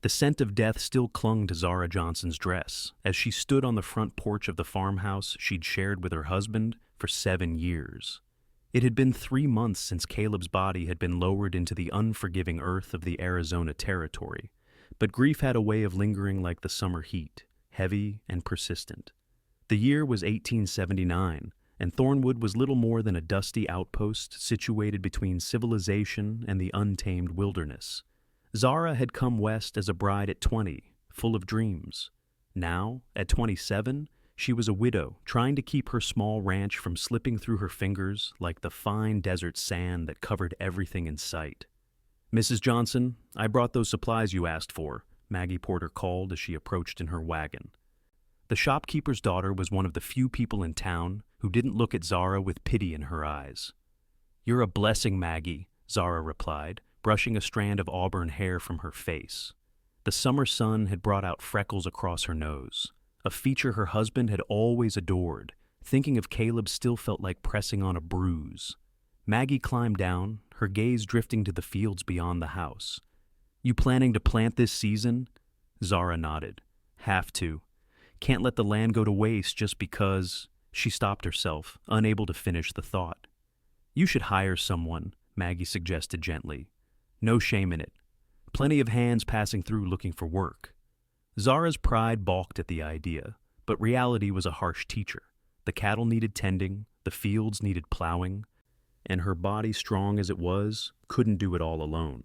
The scent of death still clung to Zara Johnson's dress as she stood on the front porch of the farmhouse she'd shared with her husband for 7 years. It had been 3 months since Caleb's body had been lowered into the unforgiving earth of the Arizona territory, but grief had a way of lingering like the summer heat, heavy and persistent. The year was 1879, and Thornwood was little more than a dusty outpost situated between civilization and the untamed wilderness. Zara had come west as a bride at 20, full of dreams. Now, at 27, she was a widow, trying to keep her small ranch from slipping through her fingers like the fine desert sand that covered everything in sight. "Mrs. Johnson, I brought those supplies you asked for," Maggie Porter called as she approached in her wagon. The shopkeeper's daughter was one of the few people in town who didn't look at Zara with pity in her eyes. "You're a blessing, Maggie," Zara replied, brushing a strand of auburn hair from her face. The summer sun had brought out freckles across her nose, a feature her husband had always adored. Thinking of Caleb still felt like pressing on a bruise. Maggie climbed down, her gaze drifting to the fields beyond the house. "You planning to plant this season?" Zara nodded. "Have to. Can't let the land go to waste just because—" She stopped herself, unable to finish the thought. "You should hire someone," Maggie suggested gently. "No shame in it. Plenty of hands passing through looking for work." Zara's pride balked at the idea, but reality was a harsh teacher. The cattle needed tending, the fields needed plowing, and her body, strong as it was, couldn't do it all alone.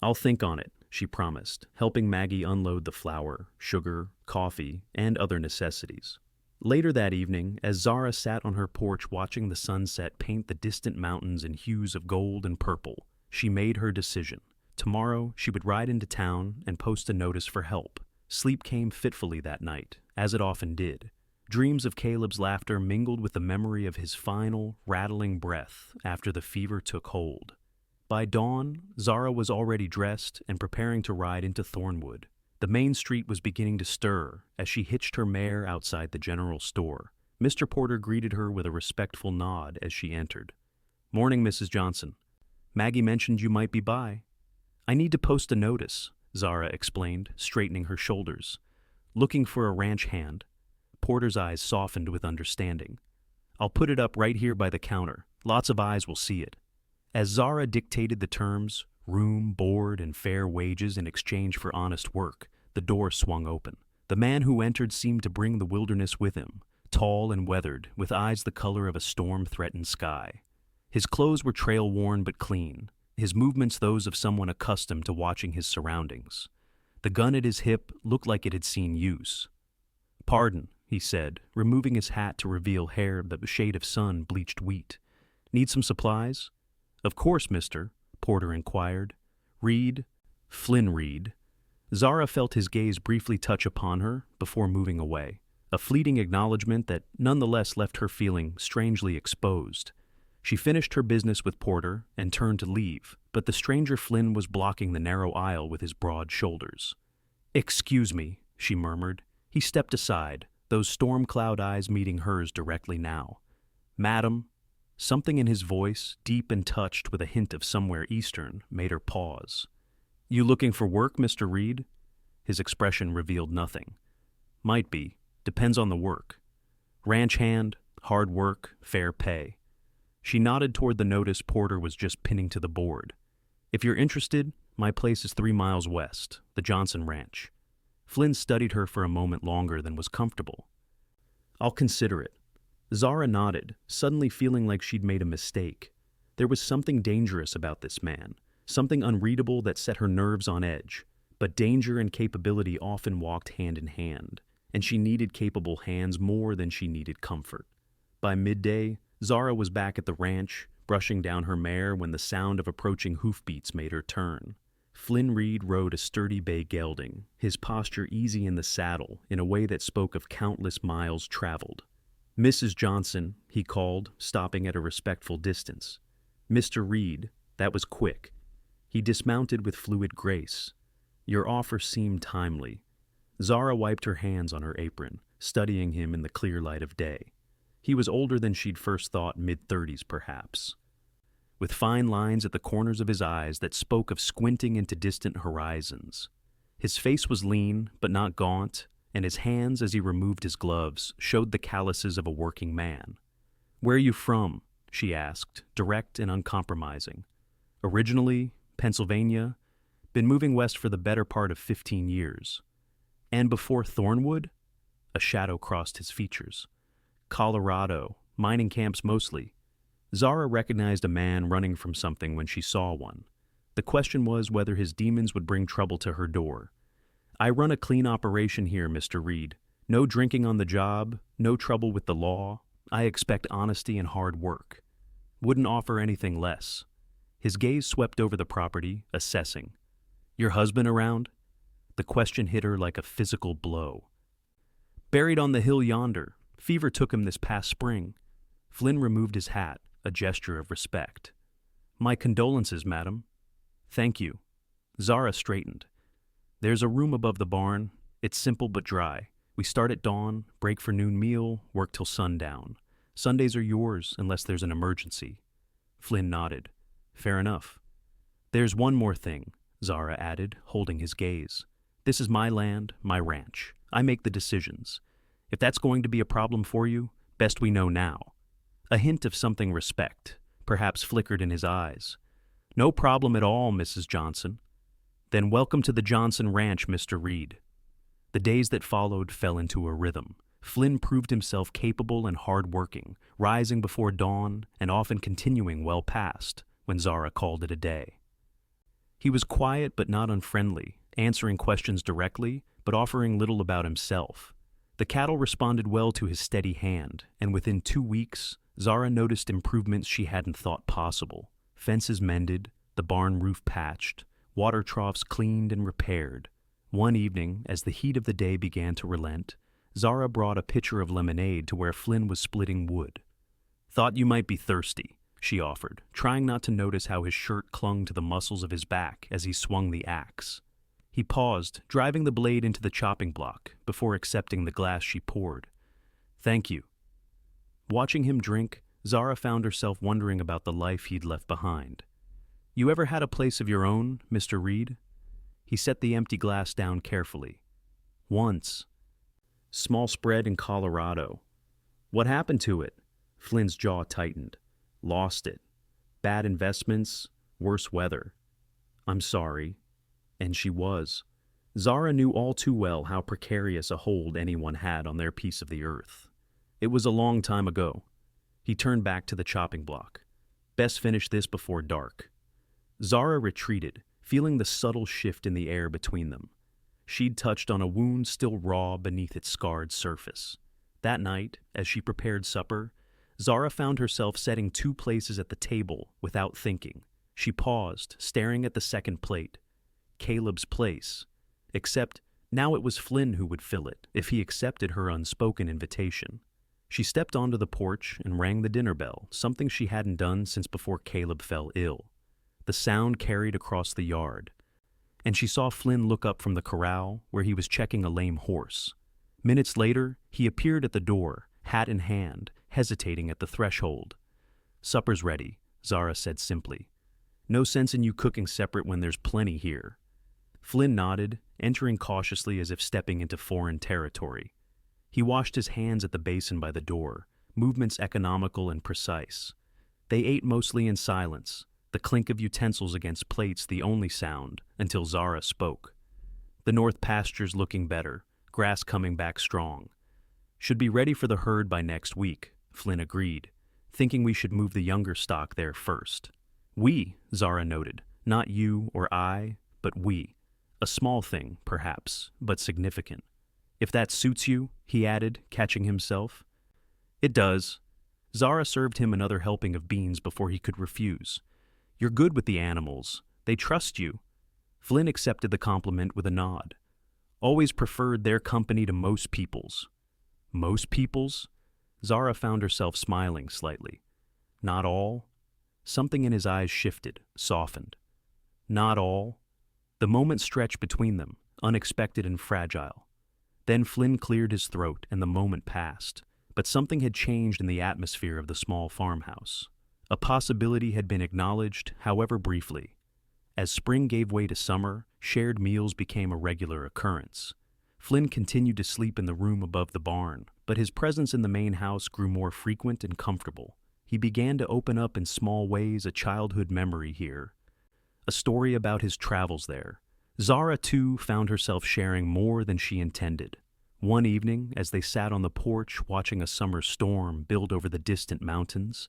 "I'll think on it," she promised, helping Maggie unload the flour, sugar, coffee, and other necessities. Later that evening, as Zara sat on her porch watching the sunset paint the distant mountains in hues of gold and purple, she made her decision. Tomorrow, she would ride into town and post a notice for help. Sleep came fitfully that night, as it often did. Dreams of Caleb's laughter mingled with the memory of his final, rattling breath after the fever took hold. By dawn, Zara was already dressed and preparing to ride into Thornwood. The main street was beginning to stir as she hitched her mare outside the general store. Mr. Porter greeted her with a respectful nod as she entered. "Morning, Mrs. Johnson. Maggie mentioned you might be by." "I need to post a notice," Zara explained, straightening her shoulders. "Looking for a ranch hand." Porter's eyes softened with understanding. "I'll put it up right here by the counter. Lots of eyes will see it." As Zara dictated the terms, room, board, and fair wages in exchange for honest work, the door swung open. The man who entered seemed to bring the wilderness with him, tall and weathered, with eyes the color of a storm-threatened sky. His clothes were trail-worn but clean, his movements those of someone accustomed to watching his surroundings. The gun at his hip looked like it had seen use. "Pardon," he said, removing his hat to reveal hair that the shade of sun-bleached wheat. "Need some supplies?" "Of course, mister," Porter inquired. "Reed?" "Flynn Reed." Zara felt his gaze briefly touch upon her before moving away, a fleeting acknowledgement that nonetheless left her feeling strangely exposed. She finished her business with Porter and turned to leave, but the stranger Flynn was blocking the narrow aisle with his broad shoulders. "Excuse me," she murmured. He stepped aside, those storm cloud eyes meeting hers directly now. "Madam," something in his voice, deep and touched with a hint of somewhere Eastern, made her pause. "You looking for work, Mr. Reed?" His expression revealed nothing. "Might be. Depends on the work. Ranch hand, hard work, fair pay." She nodded toward the notice Porter was just pinning to the board. "If you're interested, my place is 3 miles west, the Johnson Ranch." Flynn studied her for a moment longer than was comfortable. "I'll consider it." Zara nodded, suddenly feeling like she'd made a mistake. There was something dangerous about this man, something unreadable that set her nerves on edge. But danger and capability often walked hand in hand, and she needed capable hands more than she needed comfort. By midday, Zara was back at the ranch, brushing down her mare when the sound of approaching hoofbeats made her turn. Flynn Reed rode a sturdy bay gelding, his posture easy in the saddle in a way that spoke of countless miles traveled. "Mrs. Johnson," he called, stopping at a respectful distance. "Mr. Reed," that was quick. He dismounted with fluid grace. "Your offer seemed timely." Zara wiped her hands on her apron, studying him in the clear light of day. He was older than she'd first thought, mid-30s perhaps, with fine lines at the corners of his eyes that spoke of squinting into distant horizons. His face was lean, but not gaunt, and his hands, as he removed his gloves, showed the calluses of a working man. "Where are you from?" she asked, direct and uncompromising. "Originally, Pennsylvania. Been moving west for the better part of 15 years. And before Thornwood?" A shadow crossed his features. "Colorado, mining camps mostly." Zara recognized a man running from something when she saw one. The question was whether his demons would bring trouble to her door. "I run a clean operation here, Mr. Reed. No drinking on the job, no trouble with the law. I expect honesty and hard work. Wouldn't offer anything less." His gaze swept over the property, assessing. "Your husband around?" The question hit her like a physical blow. "Buried on the hill yonder. Fever took him this past spring." Flynn removed his hat, a gesture of respect. "My condolences, madam." "Thank you." Zara straightened. "There's a room above the barn. It's simple but dry. We start at dawn, break for noon meal, work till sundown. Sundays are yours unless there's an emergency." Flynn nodded. "Fair enough." "There's one more thing," Zara added, holding his gaze. "This is my land, my ranch. I make the decisions. If that's going to be a problem for you, best we know now." A hint of something respect, perhaps, flickered in his eyes. "No problem at all, Mrs. Johnson." "Then welcome to the Johnson Ranch, Mr. Reed." The days that followed fell into a rhythm. Flynn proved himself capable and hard-working, rising before dawn and often continuing well past when Zara called it a day. He was quiet but not unfriendly, answering questions directly but offering little about himself. The cattle responded well to his steady hand, and within 2 weeks, Zara noticed improvements she hadn't thought possible. Fences mended, the barn roof patched, water troughs cleaned and repaired. One evening, as the heat of the day began to relent, Zara brought a pitcher of lemonade to where Flynn was splitting wood. "Thought you might be thirsty," she offered, trying not to notice how his shirt clung to the muscles of his back as he swung the axe. He paused, driving the blade into the chopping block, before accepting the glass she poured. "Thank you." Watching him drink, Zara found herself wondering about the life he'd left behind. "You ever had a place of your own, Mr. Reed?" He set the empty glass down carefully. "Once. Small spread in Colorado." "What happened to it?" Flynn's jaw tightened. "Lost it. Bad investments, worse weather." "I'm sorry." And she was. Zara knew all too well how precarious a hold anyone had on their piece of the earth. "It was a long time ago." He turned back to the chopping block. "Best finish this before dark." Zara retreated, feeling the subtle shift in the air between them. She'd touched on a wound still raw beneath its scarred surface. That night, as she prepared supper, Zara found herself setting 2 places at the table without thinking. She paused, staring at the second plate. Caleb's place. Except now it was Flynn who would fill it, if he accepted her unspoken invitation. She stepped onto the porch and rang the dinner bell, something she hadn't done since before Caleb fell ill. The sound carried across the yard, and she saw Flynn look up from the corral where he was checking a lame horse. Minutes later, he appeared at the door, hat in hand, hesitating at the threshold. "Supper's ready," Zara said simply. "No sense in you cooking separate when there's plenty here." Flynn nodded, entering cautiously as if stepping into foreign territory. He washed his hands at the basin by the door, movements economical and precise. They ate mostly in silence, the clink of utensils against plates the only sound, until Zara spoke. "The north pasture's looking better, grass coming back strong. Should be ready for the herd by next week," Flynn agreed, thinking we should move the younger stock there first. "We," Zara noted, "not you or I, but we. A small thing, perhaps, but significant. If that suits you," he added, catching himself. "It does." Zara served him another helping of beans before he could refuse. "You're good with the animals. They trust you." Flynn accepted the compliment with a nod. "Always preferred their company to most people's." "Most people's?" Zara found herself smiling slightly. "Not all?" Something in his eyes shifted, softened. "Not all?" The moment stretched between them, unexpected and fragile. Then Flynn cleared his throat and the moment passed, but something had changed in the atmosphere of the small farmhouse. A possibility had been acknowledged, however briefly. As spring gave way to summer, shared meals became a regular occurrence. Flynn continued to sleep in the room above the barn, but his presence in the main house grew more frequent and comfortable. He began to open up in small ways a childhood memory here, a story about his travels there. Zara, too, found herself sharing more than she intended. One evening, as they sat on the porch watching a summer storm build over the distant mountains,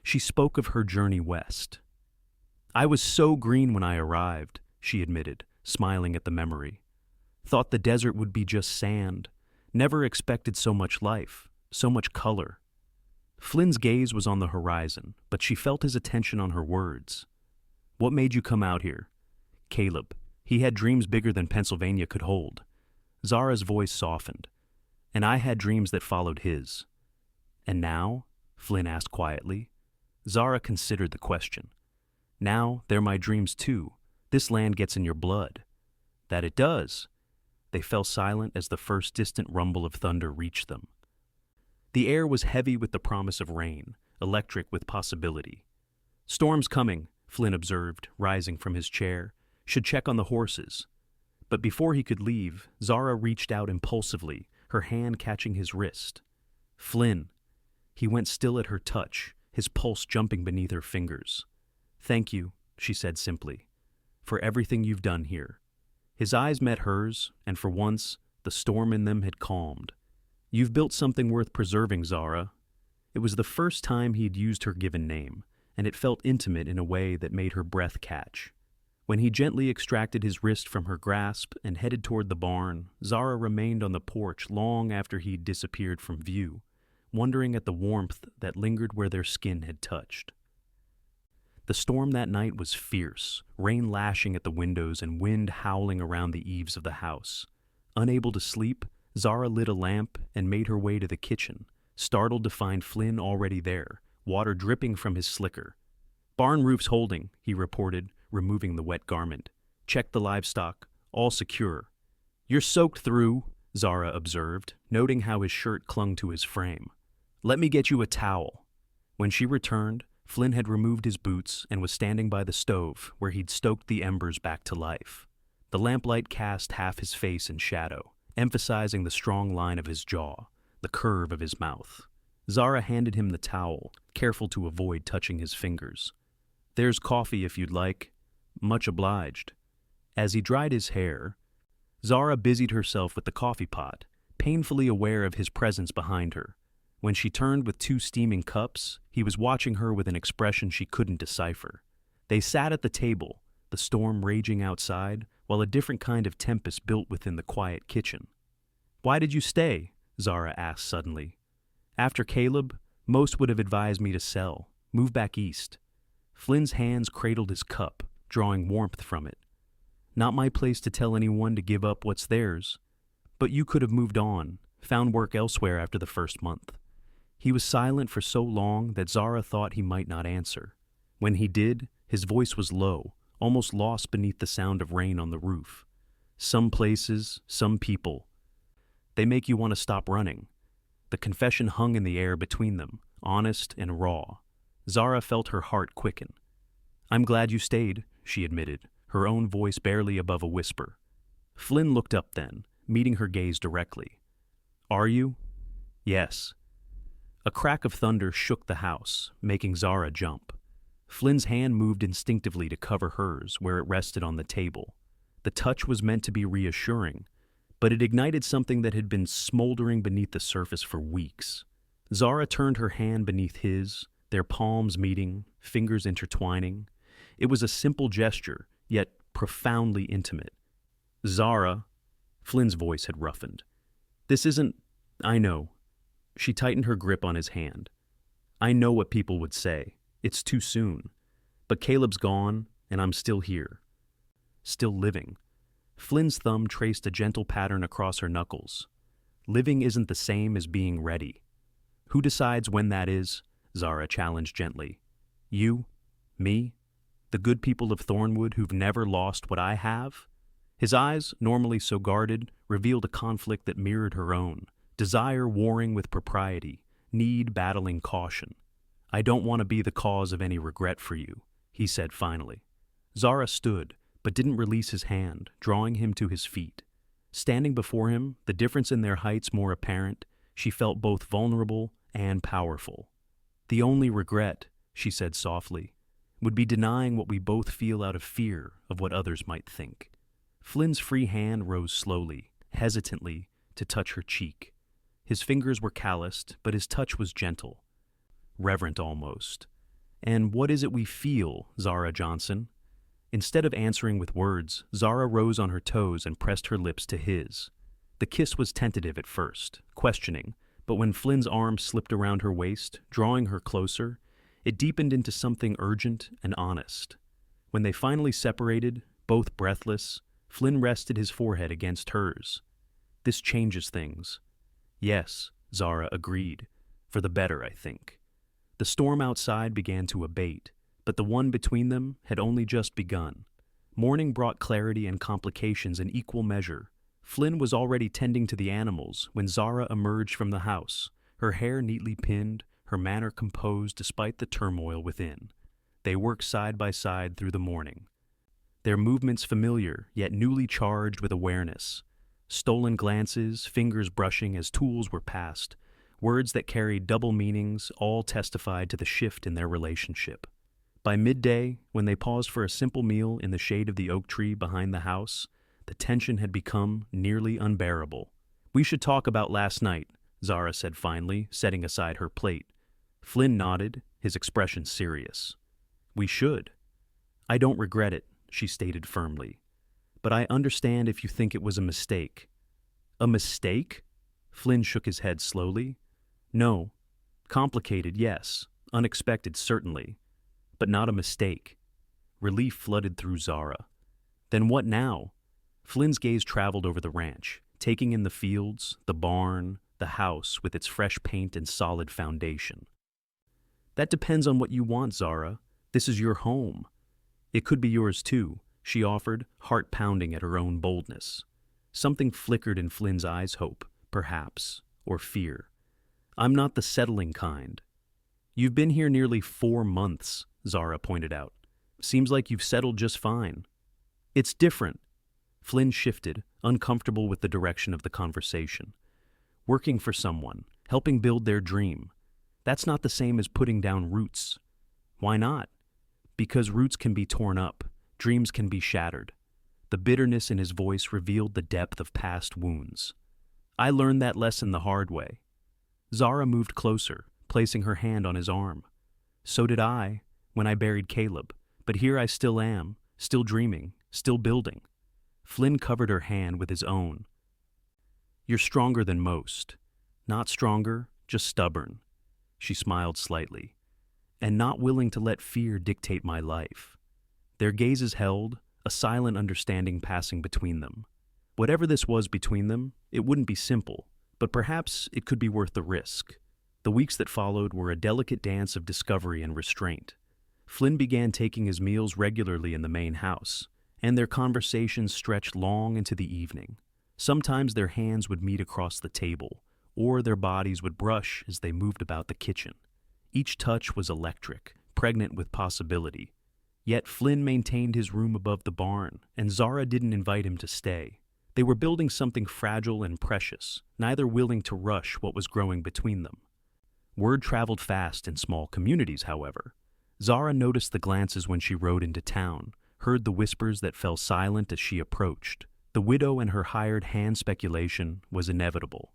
she spoke of her journey west. "I was so green when I arrived," she admitted, smiling at the memory. "Thought the desert would be just sand. Never expected so much life, so much color." Flynn's gaze was on the horizon, but she felt his attention on her words. "What made you come out here?" "Caleb. He had dreams bigger than Pennsylvania could hold." Zara's voice softened. "And I had dreams that followed his." "And now?" Flynn asked quietly. Zara considered the question. "Now, they're my dreams too. This land gets in your blood." "That it does." They fell silent as the first distant rumble of thunder reached them. The air was heavy with the promise of rain, electric with possibility. "Storm's coming," Flynn observed, rising from his chair. "Should check on the horses." But before he could leave, Zara reached out impulsively, her hand catching his wrist. "Flynn." He went still at her touch, his pulse jumping beneath her fingers. "Thank you," she said simply, "for everything you've done here." His eyes met hers, and for once, the storm in them had calmed. "You've built something worth preserving, Zara." It was the first time he'd used her given name, and it felt intimate in a way that made her breath catch. When he gently extracted his wrist from her grasp and headed toward the barn, Zara remained on the porch long after he'd disappeared from view, wondering at the warmth that lingered where their skin had touched. The storm that night was fierce, rain lashing at the windows and wind howling around the eaves of the house. Unable to sleep, Zara lit a lamp and made her way to the kitchen, startled to find Flynn already there, water dripping from his slicker. "Barn roof's holding," he reported, removing the wet garment. "Check the livestock. All secure." "You're soaked through," Zara observed, noting how his shirt clung to his frame. "Let me get you a towel." When she returned, Flynn had removed his boots and was standing by the stove, where he'd stoked the embers back to life. The lamplight cast half his face in shadow, emphasizing the strong line of his jaw, the curve of his mouth. Zara handed him the towel, careful to avoid touching his fingers. "There's coffee if you'd like." "Much obliged." As he dried his hair, Zara busied herself with the coffee pot, painfully aware of his presence behind her. When she turned with 2 steaming cups, he was watching her with an expression she couldn't decipher. They sat at the table, the storm raging outside, while a different kind of tempest built within the quiet kitchen. "Why did you stay?" Zara asked suddenly. "After Caleb, most would have advised me to sell, move back east." Flynn's hands cradled his cup, drawing warmth from it. "Not my place to tell anyone to give up what's theirs. But you could have moved on, found work elsewhere after the first month." He was silent for so long that Zara thought he might not answer. When he did, his voice was low, almost lost beneath the sound of rain on the roof. "Some places, some people. They make you want to stop running." The confession hung in the air between them, honest and raw. Zara felt her heart quicken. "I'm glad you stayed," she admitted, her own voice barely above a whisper. Flynn looked up then, meeting her gaze directly. "Are you?" "Yes." A crack of thunder shook the house, making Zara jump. Flynn's hand moved instinctively to cover hers where it rested on the table. The touch was meant to be reassuring, but it ignited something that had been smoldering beneath the surface for weeks. Zara turned her hand beneath his, their palms meeting, fingers intertwining. It was a simple gesture, yet profoundly intimate. "Zara," Flynn's voice had roughened. "This isn't... I know." She tightened her grip on his hand. "I know what people would say. It's too soon. But Caleb's gone, and I'm still here. Still living." Flynn's thumb traced a gentle pattern across her knuckles. "Living isn't the same as being ready." "Who decides when that is?" Zara challenged gently. "You? Me? The good people of Thornwood who've never lost what I have?" His eyes, normally so guarded, revealed a conflict that mirrored her own. Desire warring with propriety, need battling caution. "I don't want to be the cause of any regret for you," he said finally. Zara stood, but didn't release his hand, drawing him to his feet. Standing before him, the difference in their heights more apparent, she felt both vulnerable and powerful. "The only regret," she said softly, "would be denying what we both feel out of fear of what others might think." Flynn's free hand rose slowly, hesitantly, to touch her cheek. His fingers were calloused, but his touch was gentle, reverent almost. "And what is it we feel, Zara Johnson?" Instead of answering with words, Zara rose on her toes and pressed her lips to his. The kiss was tentative at first, questioning, but when Flynn's arm slipped around her waist, drawing her closer, it deepened into something urgent and honest. When they finally separated, both breathless, Flynn rested his forehead against hers. "This changes things." "Yes," Zara agreed. "For the better, I think." The storm outside began to abate, but the one between them had only just begun. Morning brought clarity and complications in equal measure. Flynn was already tending to the animals when Zara emerged from the house, her hair neatly pinned, her manner composed despite the turmoil within. They worked side by side through the morning, their movements familiar, yet newly charged with awareness. Stolen glances, fingers brushing as tools were passed, words that carried double meanings, all testified to the shift in their relationship. By midday, when they paused for a simple meal in the shade of the oak tree behind the house, the tension had become nearly unbearable. "We should talk about last night," Zara said finally, setting aside her plate. Flynn nodded, his expression serious. "We should." "I don't regret it," she stated firmly. "But I understand if you think it was a mistake." "A mistake?" Flynn shook his head slowly. "No. Complicated, yes. Unexpected, certainly. But not a mistake." Relief flooded through Zara. "Then what now?" Flynn's gaze traveled over the ranch, taking in the fields, the barn, the house with its fresh paint and solid foundation. "That depends on what you want, Zara. This is your home." "It could be yours too," she offered, heart pounding at her own boldness. Something flickered in Flynn's eyes, hope, perhaps, or fear. "I'm not the settling kind." "You've been here nearly 4 months," Zara pointed out. "Seems like you've settled just fine." "It's different." Flynn shifted, uncomfortable with the direction of the conversation. "Working for someone, helping build their dream. That's not the same as putting down roots." "Why not?" "Because roots can be torn up, dreams can be shattered." The bitterness in his voice revealed the depth of past wounds. "I learned that lesson the hard way." Zara moved closer, placing her hand on his arm. "So did I, when I buried Caleb, but here I still am, still dreaming, still building." Flynn covered her hand with his own. "You're stronger than most. Not stronger, just stubborn." She smiled slightly. "And not willing to let fear dictate my life." Their gazes held, a silent understanding passing between them. Whatever this was between them, it wouldn't be simple, but perhaps it could be worth the risk. The weeks that followed were a delicate dance of discovery and restraint. Flynn began taking his meals regularly in the main house, and their conversations stretched long into the evening. Sometimes their hands would meet across the table, or their bodies would brush as they moved about the kitchen. Each touch was electric, pregnant with possibility. Yet Flynn maintained his room above the barn, and Zara didn't invite him to stay. They were building something fragile and precious, neither willing to rush what was growing between them. Word traveled fast in small communities, however. Zara noticed the glances when she rode into town, heard the whispers that fell silent as she approached. The widow and her hired hand speculation was inevitable.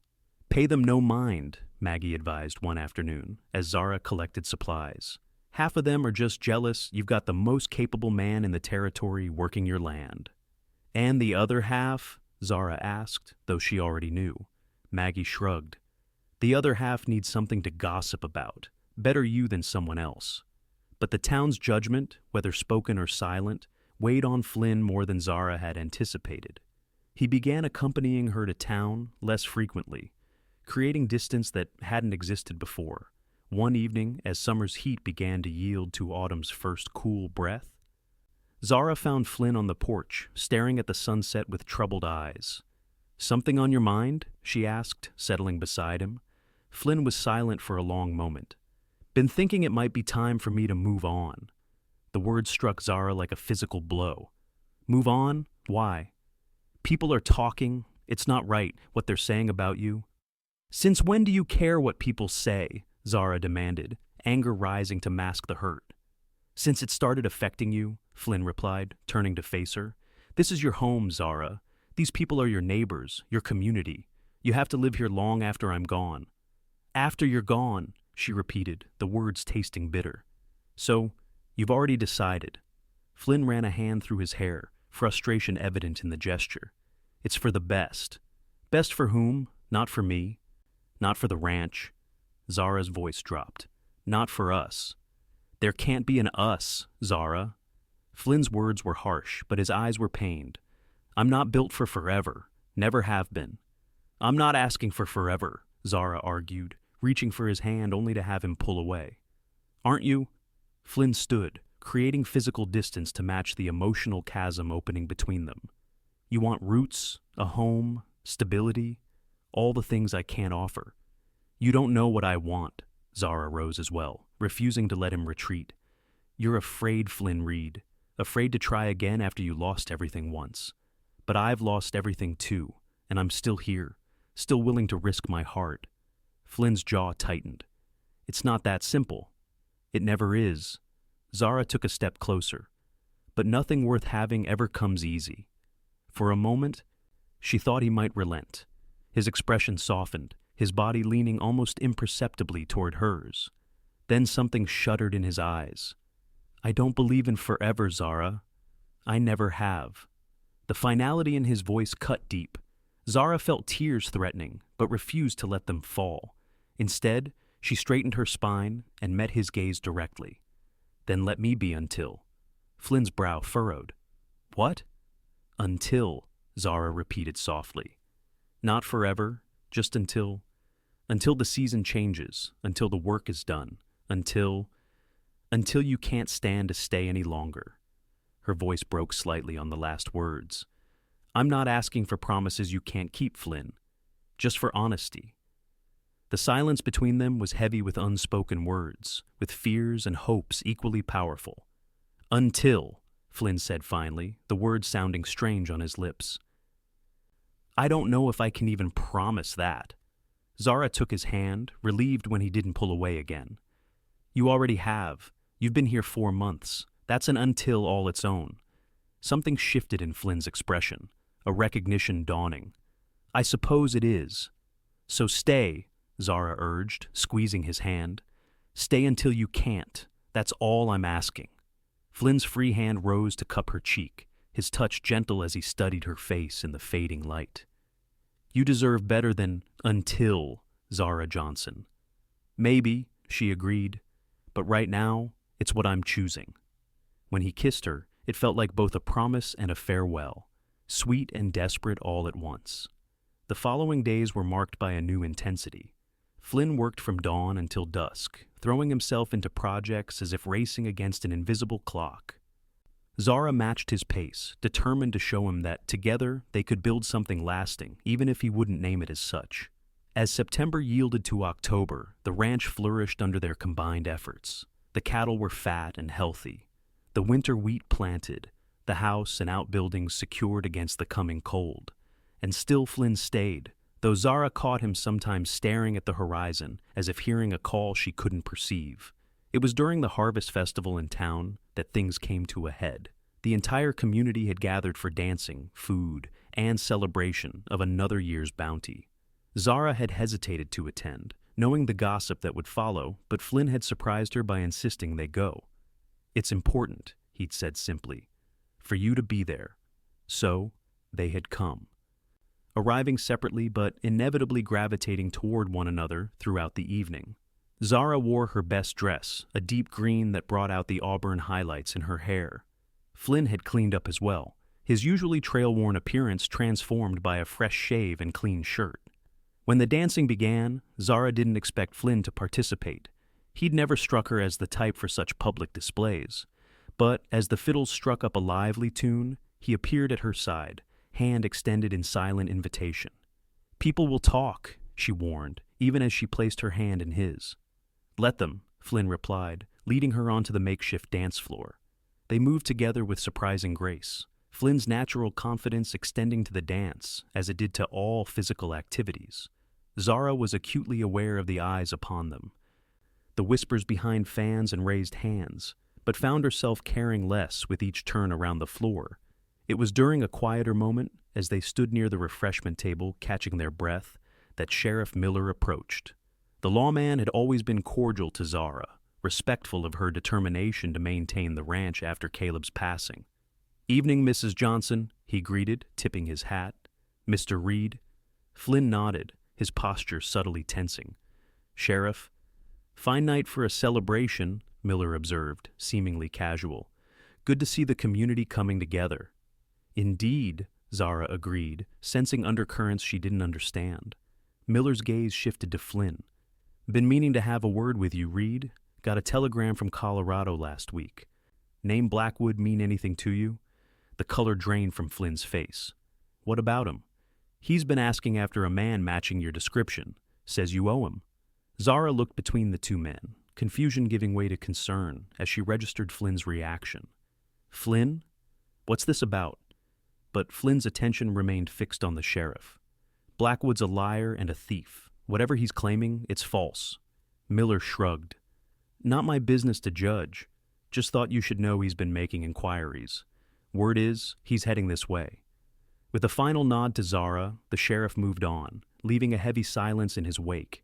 "Pay them no mind," Maggie advised one afternoon, as Zara collected supplies. "Half of them are just jealous you've got the most capable man in the territory working your land." "And the other half?" Zara asked, though she already knew. Maggie shrugged. "The other half needs something to gossip about. Better you than someone else." But the town's judgment, whether spoken or silent, weighed on Flynn more than Zara had anticipated. He began accompanying her to town less frequently, creating distance that hadn't existed before. One evening, as summer's heat began to yield to autumn's first cool breath, Zara found Flynn on the porch, staring at the sunset with troubled eyes. "Something on your mind?" she asked, settling beside him. Flynn was silent for a long moment. "Been thinking it might be time for me to move on." The words struck Zara like a physical blow. Move on? Why? People are talking. It's not right, what they're saying about you. Since when do you care what people say? Zara demanded, anger rising to mask the hurt. Since it started affecting you, Flynn replied, turning to face her. This is your home, Zara. These people are your neighbors, your community. You have to live here long after I'm gone. After you're gone, she repeated, the words tasting bitter. So, you've already decided. Flynn ran a hand through his hair, frustration evident in the gesture. It's for the best. Best for whom? Not for me. Not for the ranch. Zara's voice dropped. Not for us. There can't be an us, Zara. Flynn's words were harsh, but his eyes were pained. I'm not built for forever. Never have been. I'm not asking for forever, Zara argued, reaching for his hand only to have him pull away. Aren't you? Flynn stood, creating physical distance to match the emotional chasm opening between them. You want roots, a home, stability, all the things I can't offer. You don't know what I want. Zara rose as well, refusing to let him retreat. You're afraid, Flynn Reed. Afraid to try again after you lost everything once. But I've lost everything too, and I'm still here, still willing to risk my heart. Flynn's jaw tightened. It's not that simple. It never is. Zara took a step closer. But nothing worth having ever comes easy. For a moment, she thought he might relent. His expression softened, his body leaning almost imperceptibly toward hers. Then something shuddered in his eyes. I don't believe in forever, Zara. I never have. The finality in his voice cut deep. Zara felt tears threatening, but refused to let them fall. Instead, she straightened her spine and met his gaze directly. Then let me be until. Flynn's brow furrowed. What? Until, Zara repeated softly. Not forever, just until the season changes, until the work is done, until you can't stand to stay any longer. Her voice broke slightly on the last words. I'm not asking for promises you can't keep, Flynn. Just for honesty. The silence between them was heavy with unspoken words, with fears and hopes equally powerful. Until, Flynn said finally, the words sounding strange on his lips. I don't know if I can even promise that. Zara took his hand, relieved when he didn't pull away again. You already have. You've been here 4 months. That's an until all its own. Something shifted in Flynn's expression, a recognition dawning. I suppose it is. So stay, Zara urged, squeezing his hand. Stay until you can't. That's all I'm asking. Flynn's free hand rose to cup her cheek, his touch gentle as he studied her face in the fading light. You deserve better than until, Zara Johnson. Maybe, she agreed, but right now, it's what I'm choosing. When he kissed her, it felt like both a promise and a farewell, sweet and desperate all at once. The following days were marked by a new intensity. Flynn worked from dawn until dusk, throwing himself into projects as if racing against an invisible clock. Zara matched his pace, determined to show him that, together, they could build something lasting, even if he wouldn't name it as such. As September yielded to October, the ranch flourished under their combined efforts. The cattle were fat and healthy. The winter wheat planted, the house and outbuildings secured against the coming cold. And still Flynn stayed, though Zara caught him sometimes staring at the horizon as if hearing a call she couldn't perceive. It was during the harvest festival in town that things came to a head. The entire community had gathered for dancing, food, and celebration of another year's bounty. Zara had hesitated to attend, knowing the gossip that would follow, but Flynn had surprised her by insisting they go. It's important, he'd said simply, for you to be there. So, they had come. Arriving separately but inevitably gravitating toward one another throughout the evening. Zara wore her best dress, a deep green that brought out the auburn highlights in her hair. Flynn had cleaned up as well, his usually trail-worn appearance transformed by a fresh shave and clean shirt. When the dancing began, Zara didn't expect Flynn to participate. He'd never struck her as the type for such public displays. But as the fiddles struck up a lively tune, he appeared at her side, hand extended in silent invitation. People will talk, she warned, even as she placed her hand in his. Let them, Flynn replied, leading her onto the makeshift dance floor. They moved together with surprising grace, Flynn's natural confidence extending to the dance as it did to all physical activities. Zara was acutely aware of the eyes upon them, the whispers behind fans and raised hands, but found herself caring less with each turn around the floor. It was during a quieter moment, as they stood near the refreshment table catching their breath, that Sheriff Miller approached. The lawman had always been cordial to Zara, respectful of her determination to maintain the ranch after Caleb's passing. "Evening, Mrs. Johnson," he greeted, tipping his hat. "Mr. Reed." Flynn nodded, his posture subtly tensing. "Sheriff." "Fine night for a celebration," Miller observed, seemingly casual. "Good to see the community coming together." "Indeed," Zara agreed, sensing undercurrents she didn't understand. Miller's gaze shifted to Flynn. "Been meaning to have a word with you, Reed. Got a telegram from Colorado last week. Name Blackwood mean anything to you?" The color drained from Flynn's face. "What about him?" "He's been asking after a man matching your description. Says you owe him." Zara looked between the two men, confusion giving way to concern as she registered Flynn's reaction. "Flynn? What's this about?" But Flynn's attention remained fixed on the sheriff. "Blackwood's a liar and a thief. Whatever he's claiming, it's false." Miller shrugged. "Not my business to judge. Just thought you should know he's been making inquiries. Word is, he's heading this way." With a final nod to Zara, the sheriff moved on, leaving a heavy silence in his wake.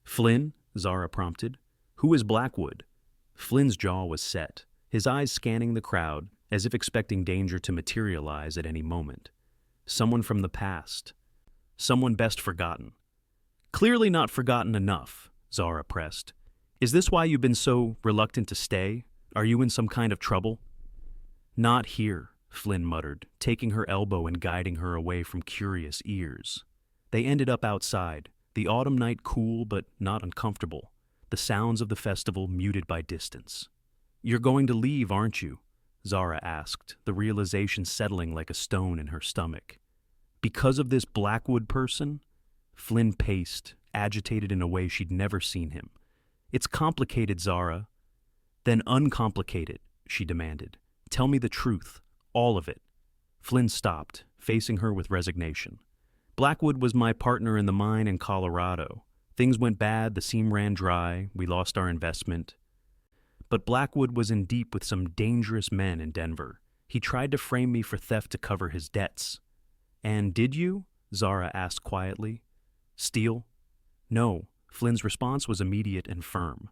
"Flynn?" Zara prompted. "Who is Blackwood?" Flynn's jaw was set, his eyes scanning the crowd, as if expecting danger to materialize at any moment. "Someone from the past. Someone best forgotten." "Clearly not forgotten enough," Zara pressed. "Is this why you've been so reluctant to stay? Are you in some kind of trouble?" "Not here," Flynn muttered, taking her elbow and guiding her away from curious ears. They ended up outside, the autumn night cool but not uncomfortable, the sounds of the festival muted by distance. "You're going to leave, aren't you?" Zara asked, the realization settling like a stone in her stomach. "Because of this Blackwood person?" Flynn paced, agitated in a way she'd never seen him. "It's complicated, Zara." "Then uncomplicate it," she demanded. "Tell me the truth, all of it." Flynn stopped, facing her with resignation. "Blackwood was my partner in the mine in Colorado. Things went bad, the seam ran dry, we lost our investment. But Blackwood was in deep with some dangerous men in Denver. He tried to frame me for theft to cover his debts." "And did you?" Zara asked quietly. "Steal?" "No." Flynn's response was immediate and firm.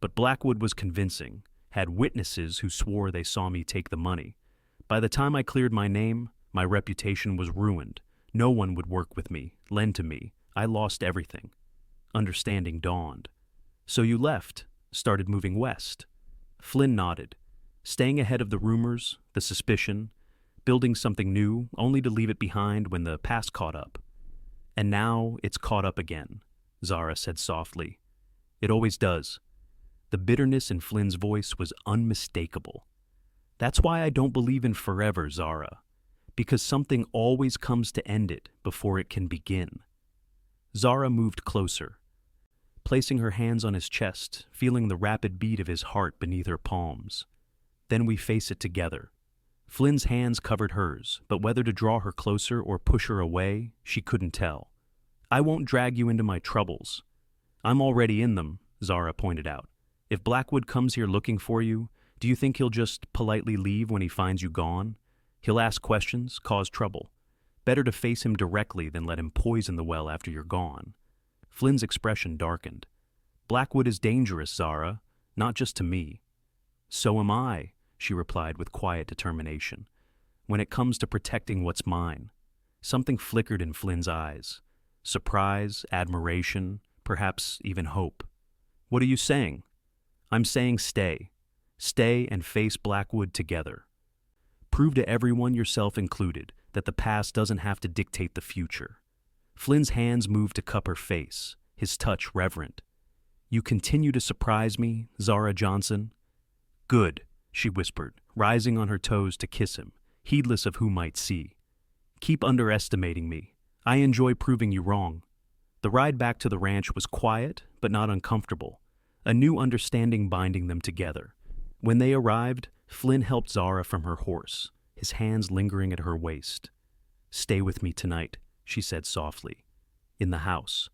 "But Blackwood was convincing, had witnesses who swore they saw me take the money. By the time I cleared my name, my reputation was ruined. No one would work with me, lend to me. I lost everything." Understanding dawned. "So you left, started moving west?" Flynn nodded, staying ahead of the rumors, the suspicion, building something new, only to leave it behind when the past caught up. "And now it's caught up again," Zara said softly. "It always does." The bitterness in Flynn's voice was unmistakable. "That's why I don't believe in forever, Zara. Because something always comes to end it before it can begin." Zara moved closer, placing her hands on his chest, feeling the rapid beat of his heart beneath her palms. "Then we face it together." Flynn's hands covered hers, but whether to draw her closer or push her away, she couldn't tell. "I won't drag you into my troubles." "I'm already in them," Zara pointed out. "If Blackwood comes here looking for you, do you think he'll just politely leave when he finds you gone? He'll ask questions, cause trouble. Better to face him directly than let him poison the well after you're gone." Flynn's expression darkened. "Blackwood is dangerous, Zara, not just to me." "So am I," she replied with quiet determination. "When it comes to protecting what's mine." Something flickered in Flynn's eyes. Surprise, admiration, perhaps even hope. "What are you saying?" "I'm saying stay. Stay and face Blackwood together. Prove to everyone, yourself included, that the past doesn't have to dictate the future." Flynn's hands moved to cup her face, his touch reverent. "You continue to surprise me, Zara Johnson." "Good," she whispered, rising on her toes to kiss him, heedless of who might see. "Keep underestimating me. I enjoy proving you wrong." The ride back to the ranch was quiet, but not uncomfortable, a new understanding binding them together. When they arrived, Flynn helped Zara from her horse, his hands lingering at her waist. "Stay with me tonight," she said softly. In the house.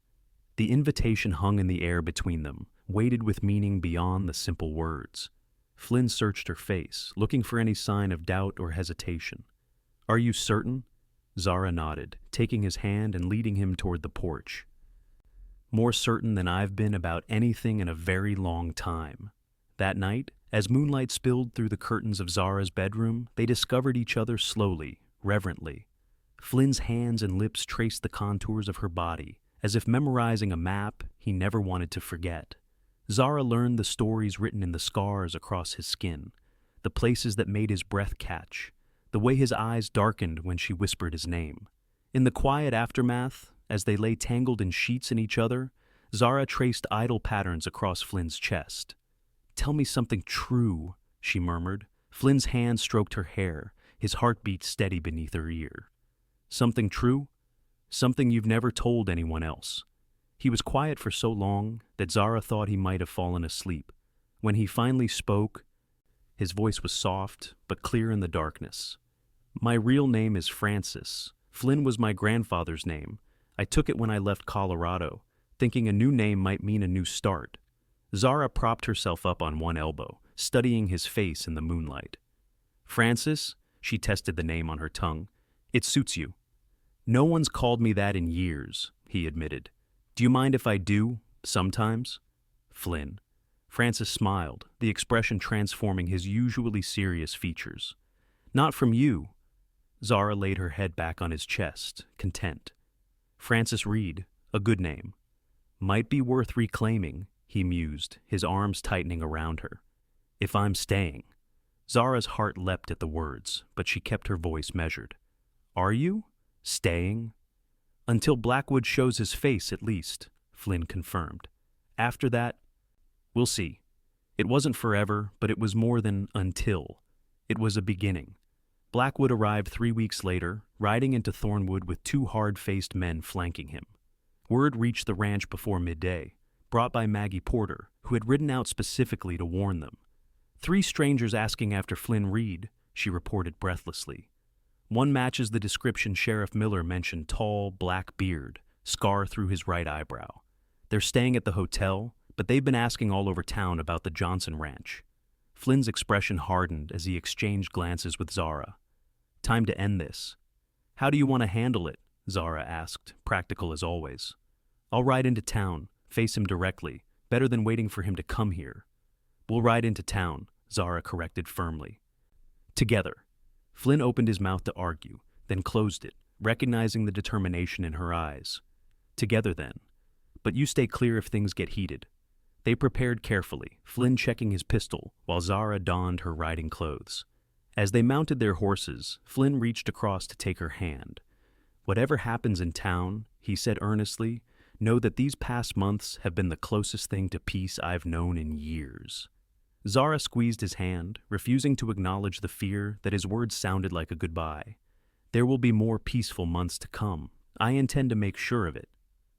The invitation hung in the air between them, weighted with meaning beyond the simple words. Flynn searched her face, looking for any sign of doubt or hesitation. "Are you certain?" Zara nodded, taking his hand and leading him toward the porch. "More certain than I've been about anything in a very long time." That night, as moonlight spilled through the curtains of Zara's bedroom, they discovered each other slowly, reverently. Flynn's hands and lips traced the contours of her body, as if memorizing a map he never wanted to forget. Zara learned the stories written in the scars across his skin, the places that made his breath catch, the way his eyes darkened when she whispered his name. In the quiet aftermath, as they lay tangled in sheets in each other, Zara traced idle patterns across Flynn's chest. "Tell me something true," she murmured. Flynn's hand stroked her hair, his heartbeat steady beneath her ear. "Something true? Something you've never told anyone else." He was quiet for so long that Zara thought he might have fallen asleep. When he finally spoke, his voice was soft but clear in the darkness. "My real name is Francis. Flynn was my grandfather's name. I took it when I left Colorado, thinking a new name might mean a new start." Zara propped herself up on one elbow, studying his face in the moonlight. "Francis," she tested the name on her tongue. "It suits you." "No one's called me that in years," he admitted. "Do you mind if I do, sometimes?" "Flynn." Francis smiled, the expression transforming his usually serious features. "Not from you." Zara laid her head back on his chest, content. "Francis Reed, a good name. Might be worth reclaiming," he mused, his arms tightening around her. "If I'm staying." Zara's heart leapt at the words, but she kept her voice measured. "Are you? Staying?" "Until Blackwood shows his face, at least," Flynn confirmed. "After that, we'll see." It wasn't forever, but it was more than until. It was a beginning. Blackwood arrived 3 weeks later, riding into Thornwood with 2 hard-faced men flanking him. Word reached the ranch before midday, brought by Maggie Porter, who had ridden out specifically to warn them. 3 strangers asking after Flynn Reed," she reported breathlessly. "One matches the description Sheriff Miller mentioned: tall, black beard, scar through his right eyebrow. They're staying at the hotel, but they've been asking all over town about the Johnson ranch." Flynn's expression hardened as he exchanged glances with Zara. "Time to end this." "How do you want to handle it?" Zara asked, practical as always. "I'll ride into town, face him directly, better than waiting for him to come here." "We'll ride into town," Zara corrected firmly. "Together." Flynn opened his mouth to argue, then closed it, recognizing the determination in her eyes. "Together, then. But you stay clear if things get heated." They prepared carefully, Flynn checking his pistol while Zara donned her riding clothes. As they mounted their horses, Flynn reached across to take her hand. "Whatever happens in town," he said earnestly, "know that these past months have been the closest thing to peace I've known in years." Zara squeezed his hand, refusing to acknowledge the fear that his words sounded like a goodbye. "There will be more peaceful months to come. I intend to make sure of it."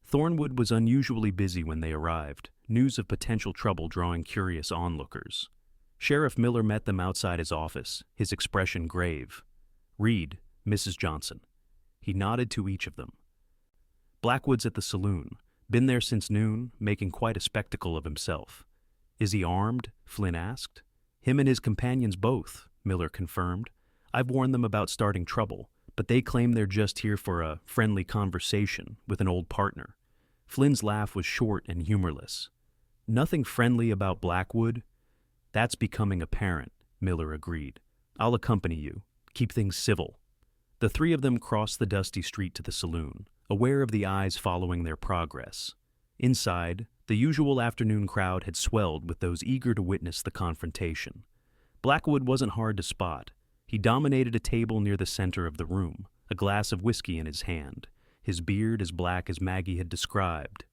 Thornwood was unusually busy when they arrived, news of potential trouble drawing curious onlookers. Sheriff Miller met them outside his office, his expression grave. "Reed, Mrs. Johnson." He nodded to each of them. "Blackwood's at the saloon. Been there since noon, making quite a spectacle of himself." "Is he armed?" Flynn asked. "Him and his companions both," Miller confirmed. "I've warned them about starting trouble, but they claim they're just here for a friendly conversation with an old partner." Flynn's laugh was short and humorless. "Nothing friendly about Blackwood?" "That's becoming apparent," Miller agreed. "I'll accompany you. Keep things civil." The 3 of them crossed the dusty street to the saloon, aware of the eyes following their progress. Inside, the usual afternoon crowd had swelled with those eager to witness the confrontation. Blackwood wasn't hard to spot. He dominated a table near the center of the room, a glass of whiskey in his hand, his beard as black as Maggie had described.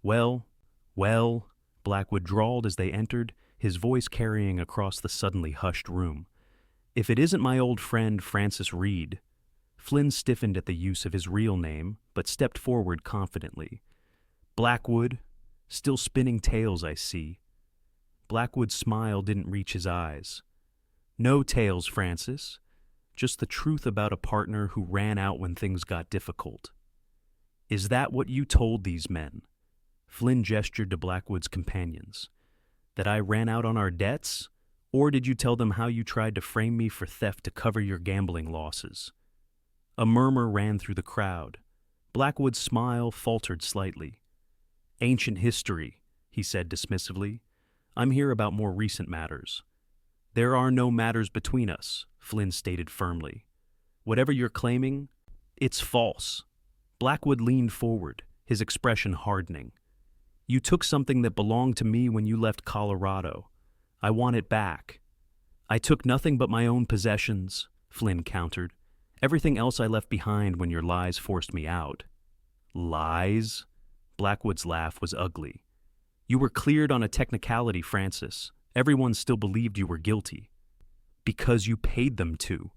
Well," Blackwood drawled as they entered, his voice carrying across the suddenly hushed room. "If it isn't my old friend Francis Reed." Flynn stiffened at the use of his real name, but stepped forward confidently. "Blackwood, still spinning tales, I see." Blackwood's smile didn't reach his eyes. No tales, Francis. Just the truth about a partner who ran out when things got difficult. Is that what you told these men? Flynn gestured to Blackwood's companions. That I ran out on our debts? Or did you tell them how you tried to frame me for theft to cover your gambling losses? A murmur ran through the crowd. Blackwood's smile faltered slightly. Ancient history, he said dismissively. I'm here about more recent matters. There are no matters between us, Flynn stated firmly. Whatever you're claiming, it's false. Blackwood leaned forward, his expression hardening. You took something that belonged to me when you left Colorado. I want it back. I took nothing but my own possessions, Flynn countered. Everything else I left behind when your lies forced me out. Lies? Blackwood's laugh was ugly. You were cleared on a technicality, Francis. Everyone still believed you were guilty. Because you paid them to.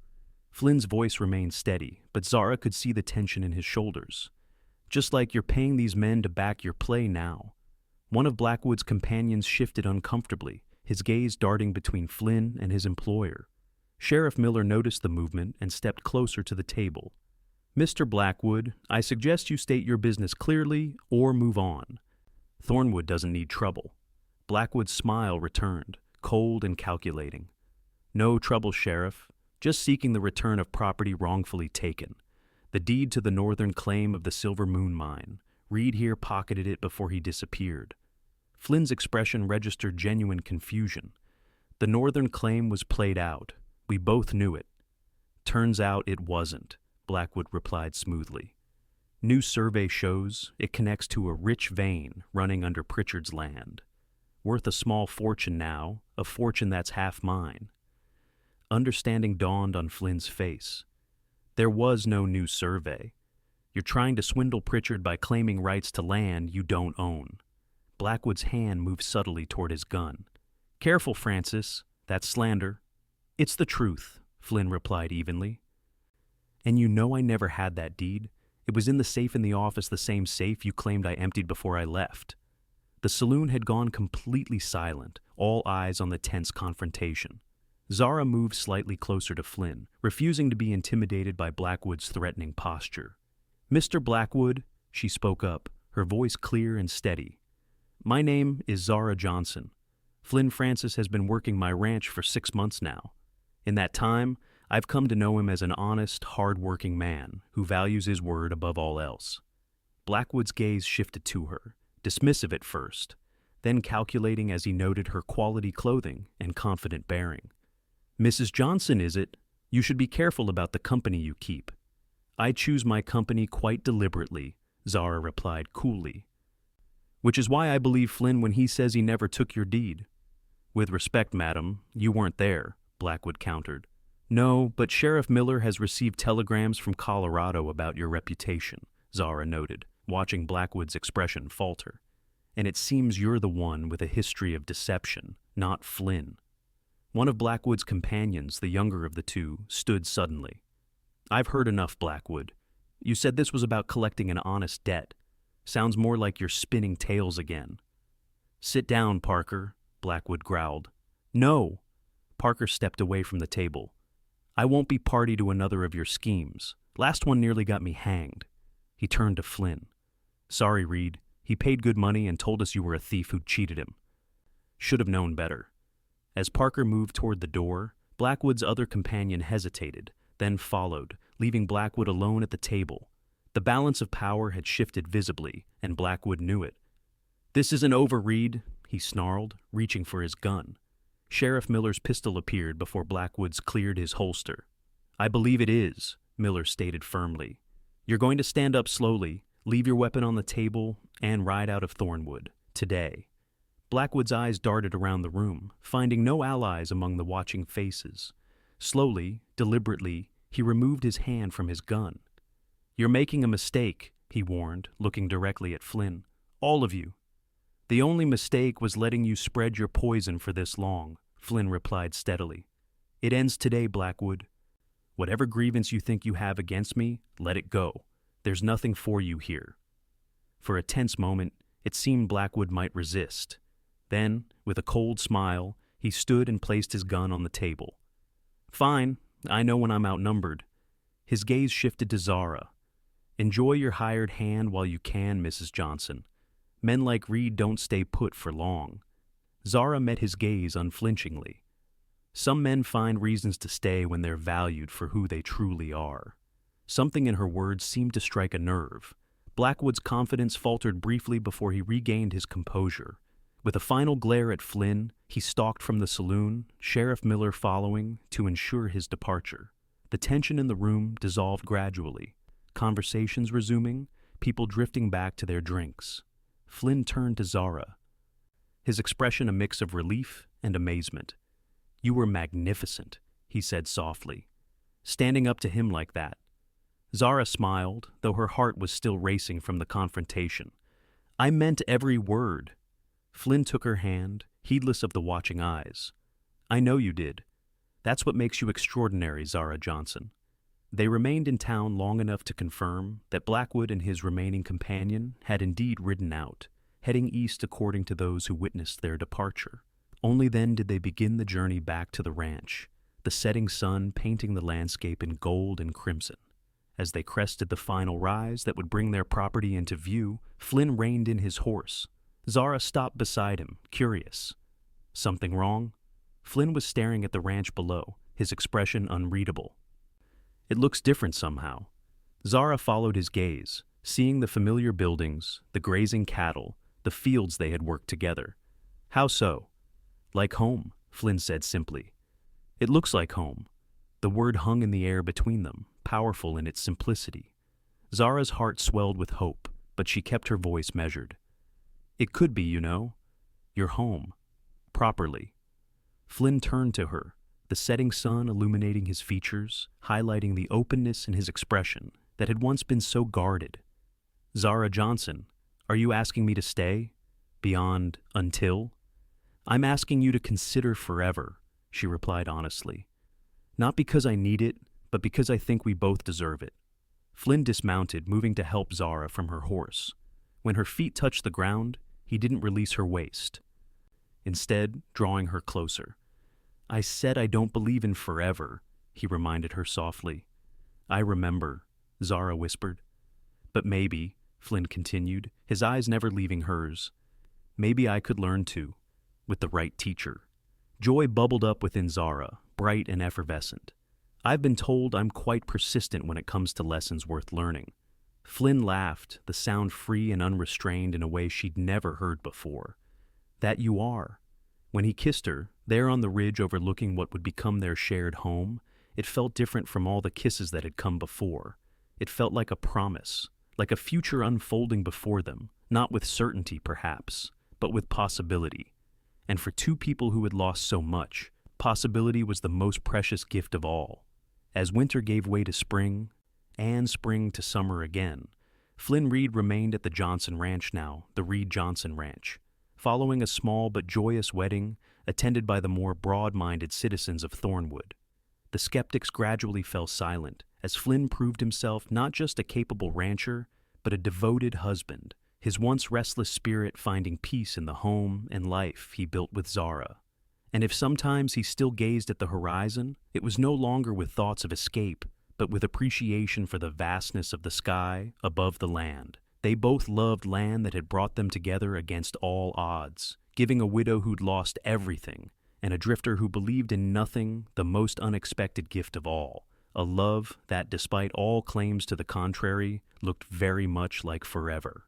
Flynn's voice remained steady, but Zara could see the tension in his shoulders. Just like you're paying these men to back your play now. One of Blackwood's companions shifted uncomfortably, his gaze darting between Flynn and his employer. Sheriff Miller noticed the movement and stepped closer to the table. Mr. Blackwood, I suggest you state your business clearly or move on. Thornwood doesn't need trouble. Blackwood's smile returned, cold and calculating. No trouble, Sheriff. Just seeking the return of property wrongfully taken. The deed to the northern claim of the Silver Moon Mine. Reed here pocketed it before he disappeared. Flynn's expression registered genuine confusion. The northern claim was played out. We both knew it. Turns out it wasn't, Blackwood replied smoothly. New survey shows it connects to a rich vein running under Pritchard's land. Worth a small fortune now, a fortune that's half mine. Understanding dawned on Flynn's face. There was no new survey. You're trying to swindle Pritchard by claiming rights to land you don't own. Blackwood's hand moved subtly toward his gun. Careful, Francis. That's slander. It's the truth, Flynn replied evenly. And you know I never had that deed. It was in the safe in the office, the same safe you claimed I emptied before I left. The saloon had gone completely silent, all eyes on the tense confrontation. Zara moved slightly closer to Flynn, refusing to be intimidated by Blackwood's threatening posture. Mr. Blackwood, she spoke up, her voice clear and steady. My name is Zara Johnson. Flynn Francis has been working my ranch for 6 months now. In that time, I've come to know him as an honest, hard-working man who values his word above all else. Blackwood's gaze shifted to her, dismissive at first, then calculating as he noted her quality clothing and confident bearing. Mrs. Johnson, is it? You should be careful about the company you keep. I choose my company quite deliberately, Zara replied coolly. Which is why I believe Flynn when he says he never took your deed. With respect, madam, you weren't there, Blackwood countered. No, but Sheriff Miller has received telegrams from Colorado about your reputation, Zara noted, watching Blackwood's expression falter. And it seems you're the one with a history of deception, not Flynn. One of Blackwood's companions, the younger of the two, stood suddenly. I've heard enough, Blackwood. You said this was about collecting an honest debt. Sounds more like you're spinning tales again. Sit down, Parker, Blackwood growled. No! Parker stepped away from the table. I won't be party to another of your schemes. Last one nearly got me hanged. He turned to Flynn. Sorry, Reed. He paid good money and told us you were a thief who'd cheated him. Should have known better. As Parker moved toward the door, Blackwood's other companion hesitated, then followed, leaving Blackwood alone at the table. The balance of power had shifted visibly, and Blackwood knew it. This isn't over, Reed, he snarled, reaching for his gun. Sheriff Miller's pistol appeared before Blackwood's cleared his holster. I believe it is, Miller stated firmly. You're going to stand up slowly, leave your weapon on the table, and ride out of Thornwood, today. Blackwood's eyes darted around the room, finding no allies among the watching faces. Slowly, deliberately, he removed his hand from his gun. You're making a mistake, he warned, looking directly at Flynn. All of you. The only mistake was letting you spread your poison for this long, Flynn replied steadily. It ends today, Blackwood. Whatever grievance you think you have against me, let it go. There's nothing for you here. For a tense moment, it seemed Blackwood might resist. Then, with a cold smile, he stood and placed his gun on the table. "Fine, I know when I'm outnumbered." His gaze shifted to Zara. "Enjoy your hired hand while you can, Mrs. Johnson. Men like Reed don't stay put for long." Zara met his gaze unflinchingly. "Some men find reasons to stay when they're valued for who they truly are." Something in her words seemed to strike a nerve. Blackwood's confidence faltered briefly before he regained his composure. With a final glare at Flynn, he stalked from the saloon, Sheriff Miller following, to ensure his departure. The tension in the room dissolved gradually, conversations resuming, people drifting back to their drinks. Flynn turned to Zara, his expression a mix of relief and amazement. "You were magnificent," he said softly. "Standing up to him like that." Zara smiled, though her heart was still racing from the confrontation. "I meant every word." Flynn took her hand, heedless of the watching eyes. "I know you did. That's what makes you extraordinary, Zara Johnson." They remained in town long enough to confirm that Blackwood and his remaining companion had indeed ridden out, heading east according to those who witnessed their departure. Only then did they begin the journey back to the ranch, the setting sun painting the landscape in gold and crimson. As they crested the final rise that would bring their property into view, Flynn reined in his horse. Zara stopped beside him, curious. "Something wrong?" Flynn was staring at the ranch below, his expression unreadable. "It looks different somehow." Zara followed his gaze, seeing the familiar buildings, the grazing cattle, the fields they had worked together. "How so?" "Like home," Flynn said simply. "It looks like home." The word hung in the air between them, powerful in its simplicity. Zara's heart swelled with hope, but she kept her voice measured. "It could be, you know. Your home. Properly." Flynn turned to her, the setting sun illuminating his features, highlighting the openness in his expression that had once been so guarded. "Zara Johnson, are you asking me to stay? Beyond until?" "I'm asking you to consider forever," she replied honestly. "Not because I need it, but because I think we both deserve it." Flynn dismounted, moving to help Zara from her horse. When her feet touched the ground, he didn't release her waist, instead drawing her closer. "I said I don't believe in forever," he reminded her softly. "I remember," Zara whispered. "But maybe," Flynn continued, his eyes never leaving hers, "maybe I could learn to, with the right teacher." Joy bubbled up within Zara, bright and effervescent. "I've been told I'm quite persistent when it comes to lessons worth learning." Flynn laughed, the sound free and unrestrained in a way she'd never heard before. "That you are." When he kissed her, there on the ridge overlooking what would become their shared home, it felt different from all the kisses that had come before. It felt like a promise, like a future unfolding before them, not with certainty perhaps, but with possibility. And for two people who had lost so much, possibility was the most precious gift of all. As winter gave way to spring, and spring to summer again, Flynn Reed remained at the Johnson Ranch now, the Reed Johnson Ranch, following a small but joyous wedding attended by the more broad-minded citizens of Thornwood. The skeptics gradually fell silent as Flynn proved himself not just a capable rancher, but a devoted husband, his once restless spirit finding peace in the home and life he built with Zara. And if sometimes he still gazed at the horizon, it was no longer with thoughts of escape, but with appreciation for the vastness of the sky above the land. They both loved land that had brought them together against all odds, giving a widow who'd lost everything, and a drifter who believed in nothing, the most unexpected gift of all, a love that, despite all claims to the contrary, looked very much like forever.